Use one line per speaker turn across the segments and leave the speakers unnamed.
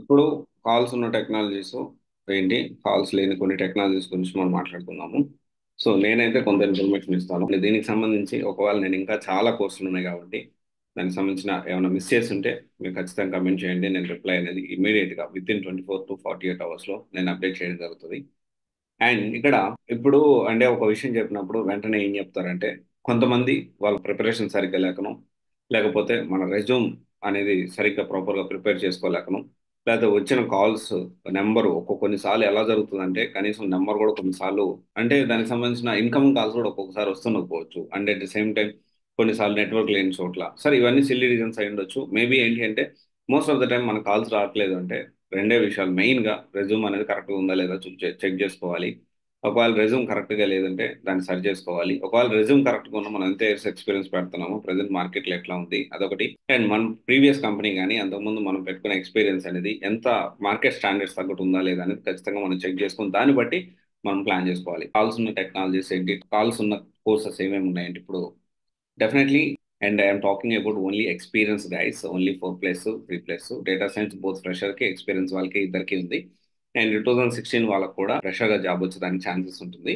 ఇప్పుడు కాల్స్ ఉన్న టెక్నాలజీస్ ఏంటి, కాల్స్ లేని కొన్ని టెక్నాలజీస్ గురించి మనం మాట్లాడుకుందాము. సో నేనైతే కొంత ఇన్ఫర్మేషన్ ఇస్తాను. దీనికి సంబంధించి ఒకవేళ నేను ఇంకా చాలా కోర్సులు ఉన్నాయి కాబట్టి దానికి సంబంధించిన ఏమైనా మిస్ చేసి ఉంటే మీరు ఖచ్చితంగా కమెంట్ చేయండి. నేను రిప్లై అనేది ఇమీడియట్గా విత్ ఇన్ 24 to 48 hours లో నేను అప్డేట్ చేయడం జరుగుతుంది. అండ్ ఇక్కడ ఇప్పుడు అంటే ఒక విషయం చెప్పినప్పుడు వెంటనే ఏం చెప్తారంటే, కొంతమంది వాళ్ళ ప్రిపరేషన్ సరిగ్గా లేకను, లేకపోతే మన రెజ్యూమ్ అనేది సరిగ్గా ప్రాపర్గా ప్రిపేర్ చేసుకోలేకను, లేకపోతే వచ్చిన కాల్స్ నెంబర్ కొన్నిసార్లు ఎలా జరుగుతుందంటే కనీసం నెంబర్ కూడా కొన్నిసార్లు అంటే దానికి సంబంధించిన ఇన్కమింగ్ కాల్స్ కూడా ఒక్కొక్కసారి వస్తుండకపోవచ్చు. And at the same time కొన్నిసార్లు నెట్వర్క్ లేని చోట్ల సరే ఇవన్నీ సిల్లీ రీజన్స్ అయి ఉండొచ్చు. మేబీ ఏంటి అంటే మోస్ట్ ఆఫ్ ద టైం మన కాల్స్ రావట్లేదు అంటే రెండే విషయాలు మెయిన్గా రెజ్యూమ్ అనేది కరెక్ట్గా ఉందా లేదా చెక్ చేసుకోవాలి. ఒకవేళ రెజ్యూమ్ కరెక్ట్గా లేదంటే దాన్ని సరి చేసుకోవాలి. ఒకవేళ రెజ్యూమ్ కరెక్ట్గా ఉన్నా మనం ఎంత ఇయర్స్ ఎక్స్పీరియన్స్ పెడుతున్నాము, ప్రజెంట్ మార్కెట్లో ఎట్లా ఉంది అదొకటి. అండ్ మన ప్రీవియస్ కంపెనీ కానీ అంతకుముందు మనం పెట్టుకున్న ఎక్స్పీరియన్స్ అనేది ఎంత మార్కెట్ స్టాండర్డ్స్ తగ్గట్టు ఉందా లేదా అనేది ఖచ్చితంగా మనం చెక్ చేసుకుని దాన్ని బట్టి మనం ప్లాన్ చేసుకోవాలి. కాల్స్ ఉన్న టెక్నాలజీస్ ఏంటి, కాల్స్ ఉన్న కోర్సెస్ ఏమేమి ఉన్నాయంటే ఇప్పుడు definitely. And I'm talking about only experience guides, only 4+3+. Data science both ఫ్రెషర్కి ఎక్స్పీరియన్స్ వాళ్ళకి ఇద్దరికి ఉంది. అండ్ 2016 వాళ్ళకి కూడా ఫ్రెషర్గా జాబ్ వచ్చేదానికి ఛాన్సెస్ ఉంటుంది.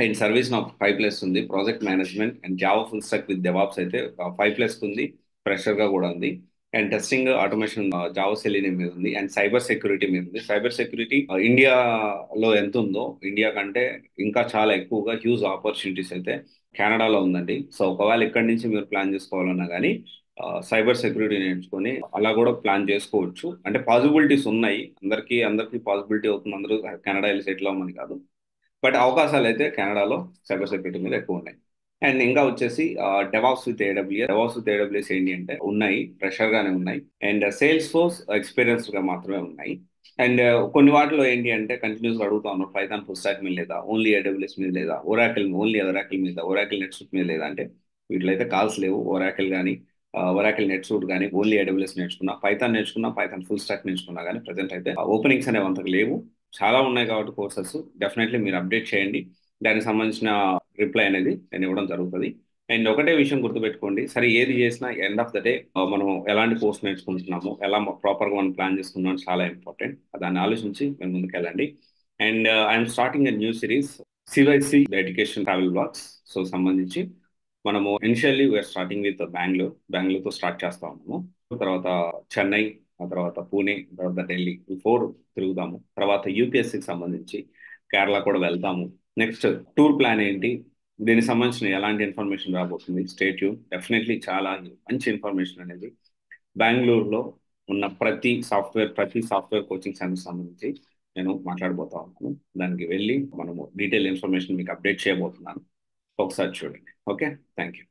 అండ్ సర్వీస్ నా 5+ ఉంది. Project management and Java full stack with devops అయితే 5+ ఉంది, ఫ్రెషర్గా కూడా ఉంది. And testing automation Java Selenium మీద ఉంది. అండ్ సైబర్ సెక్యూరిటీ మీద ఉంది. సైబర్ సెక్యూరిటీ ఇండియాలో ఎంత ఉందో ఇండియా కంటే ఇంకా చాలా ఎక్కువగా హ్యూజ్ ఆపర్చునిటీస్ అయితే కెనడాలో ఉందండి. సో ఒకవేళ ఇక్కడి నుంచి మీరు ప్లాన్ చేసుకోవాలన్నా కానీ సైబర్ సెక్యూరిటీ నేర్చుకొని అలా కూడా ప్లాన్ చేసుకోవచ్చు. అంటే పాసిబిలిటీస్ ఉన్నాయి. అందరికీ పాసిబిలిటీ అవుతుంది. అందరూ కెనడా వెళ్ళి సెటిల్ అవ్వమని కాదు, బట్ అవకాశాలు అయితే కెనడాలో సైబర్ సెక్యూరిటీ మీద ఎక్కువ ఉన్నాయి. అండ్ ఇంకా వచ్చేసి డెవాప్స్ విత్ ఏడబ్ల్యూఎస్ ఏంటి అంటే ఉన్నాయి, ప్రెషర్ గానే ఉన్నాయి. అండ్ సేల్స్ ఫోర్స్ ఎక్స్పీరియన్స్డ్ గా మాత్రమే ఉన్నాయి. అండ్ కొన్ని వాటిలో ఏంటి అంటే కంటిన్యూస్ గా అడుగుతా ఉన్నారు, పైథాన్ ఫుల్ స్టాక్ మీద లేదా, ఓన్లీ ఏడబ్ల్యూఎస్ మీద లేదా, ఓరాకిల్ మీద, ఓరాకిల్ నెట్సూట్ మీద లేదా అంటే వీటిలో అయితే కాల్స్ లేవు. ఓరాకిల్ కానీ ఒరాకిల్ నెట్సూట్ కానీ ఓన్లీ ఏడబ్ల్యూఎస్ నేర్చుకున్నా, పైథాన్ నేర్చుకున్నా, పైథాన్ ఫుల్ స్టాక్ నేర్చుకున్నా కానీ ప్రజెంట్ అయితే ఓపెనింగ్స్ అనేవి అంతకు లేవు. చాలా ఉన్నాయి కాబట్టి కోర్సెస్ డెఫినెట్లీ మీరు అప్డేట్ చేయండి. దానికి సంబంధించిన రిప్లై అనేది నేను ఇవ్వడం జరుగుతుంది. అండ్ ఒకటే విషయం గుర్తుపెట్టుకోండి, సరే ఏది చేసినా ఎండ్ ఆఫ్ ద డే మనం ఎలాంటి కోర్స్ నేర్చుకుంటున్నాము, ఎలా ప్రాపర్గా మనం ప్లాన్ చేసుకున్నాం చాలా ఇంపార్టెంట్. దాన్ని ఆలోచించి మేము ముందుకు వెళ్ళండి. And I'm starting a new series, CYC education travel blogs. So సంబంధించి మనము ఇనిషియల్లీ వీఆర్ స్టార్టింగ్ విత్ బెంగళూరుతో స్టార్ట్ చేస్తా ఉన్నాము. తర్వాత చెన్నై, ఆ తర్వాత పూణే, తర్వాత ఢిల్లీ, ఈ 4 తిరుగుదాము. తర్వాత యూపీఎస్సికి సంబంధించి కేరళ కూడా వెళ్తాము. నెక్స్ట్ టూర్ ప్లాన్ ఏంటి, దీనికి సంబంధించిన ఎలాంటి ఇన్ఫర్మేషన్ రాబోతుంది, స్టేట్ యూ డెఫినెట్లీ చాలా మంచి ఇన్ఫర్మేషన్ అనేది బెంగళూరులో ఉన్న ప్రతి సాఫ్ట్వేర్ కోచింగ్ సెంటర్ సంబంధించి నేను మాట్లాడబోతా ఉన్నాను. దానికి వెళ్ళి మనము డీటెయిల్ ఇన్ఫర్మేషన్ మీకు అప్డేట్ చేయబోతున్నాను. ఒకసారి చూడండి. Okay, thank you.